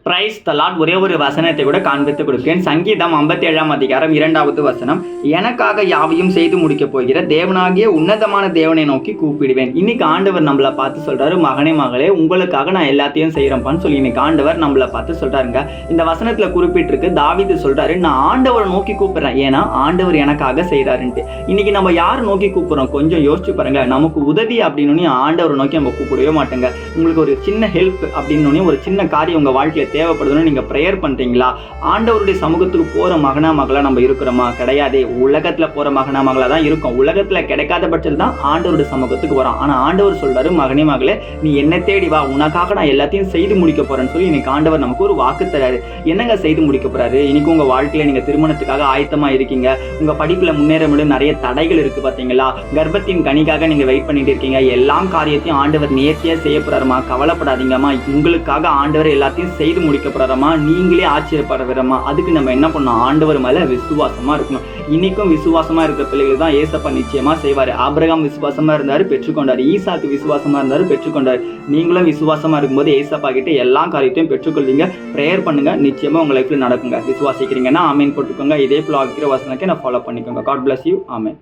Praise the Lord. ஒரே ஒரு வசனத்தை கூட காண்பித்து கொடுக்கிறேன். சங்கீதம் 57 அதிகாரம் 2வது வசனம். எனக்காக யாவையும் செய்து முடிக்கப் போகிற தேவனாகிய உன்னதமான தேவனை நோக்கி கூப்பிடுவேன். இன்னைக்கு ஆண்டவர் நம்மளை பார்த்து சொல்றாரு, மகனே மகளே உங்களுக்காக நான் எல்லாத்தையும் செய்யறேன்பான்னு சொல்லி இன்னைக்கு ஆண்டவர் நம்மளை பார்த்து சொல்றாருங்க. இந்த வசனத்துல குறிப்பிட்டிருக்கு, தாவீது சொல்றாரு, நான் ஆண்டவரை நோக்கி கூப்பிடுறேன், ஏன்னா ஆண்டவர் எனக்காக செய்யறாருன்ட்டு. இன்னைக்கு நம்ம யார் நோக்கி கூப்பிடுறோம் கொஞ்சம் யோசிச்சு பாருங்க. நமக்கு உதவி அப்படின்னு ஆண்டவரை நோக்கி நம்ம கூப்பிடவே மாட்டோங்க. உங்களுக்கு ஒரு சின்ன ஹெல்ப் அப்படின்னு ஒரு சின்ன காரியம் உங்க வாழ்க்கையில தேவைப்படுதுன்னு நீங்க ப்ரேயர் பண்றீங்களா? ஆண்டவருடைய சமூகத்துக்கு போற மகனா மகளா நம்ம இருக்கிறோமா? கிடையாது. உலகத்துல போற மகனா மகளா தான் இருக்கும். உலகத்துல கிடைக்காத பட்சத்தில் தான் ஆண்டவருடைய சமூகத்துக்கு வரோம். ஆனா ஆண்டவர் சொல்றாரு, மகனே மகளே நீ என்ன தேடி வா, உனக்காக நான் எல்லாத்தையும் செய்து முடிக்க போறேன்னு சொல்லி இன்னைக்கு ஆண்டவர் நமக்கு ஒரு வாக்கு தராரு. என்னங்க செய்து முடிக்க போறாரு? இன்னைக்கு உங்க வாழ்க்கையில நீங்க திருமணத்துக்காக ஆயத்தமா இருக்கீங்க, உங்க படிப்புல முன்னேற முடியும், நிறைய தடைகள் இருக்கு பாத்தீங்களா? கர்ப்பத்தின் கனிக்காக நீங்க வெயிட் பண்ணிட்டு இருக்கீங்க. எல்லா காரியத்தையும் ஆண்டவர் நேர்த்தியா செய்ய போறாருமா, கவலைப்படாதீங்கம்மா. உங்களுக்காக ஆண்டவர் எல்லாத்தையும் செய்து முடிக்க போறாரமா, நீங்களே ஆச்சரியப்படுறமா. அதுக்கு நம்ம என்ன பண்ணணும்? ஆண்டவர் மேல விசுவாசமா இருக்கணும். இன்னைக்கும் விசுவாசமா இருக்கிற பிள்ளைகள் தான் ஏசப்பா நிச்சயமா செய்வாரு. ஆபிரகாம் விசுவாசமா இருந்தாரு, பெற்றுக்கொண்டாரு. ஈசாக்கு விசுவாசமா இருந்தாரு, பெற்றுக்கொண்டாரு. நீங்களும் விசுவாசமா இருக்கும்போது ஏசப்பா கிட்ட எல்லா காரியத்தையும் பெற்றுக்கொள்வீங்க. ப்ரேயர் பண்ணுங்க, நிச்சயமா உங்க லைஃப்ல நடக்குங்க. விசுவாசிக்கிறீங்கன்னா ஆமீன் போட்டுக்கோங்க. இதே போல ஆகிற வசனத்தை நான் ஃபாலோ பண்ணிக்கோங்க. God bless you. ஆமீன்.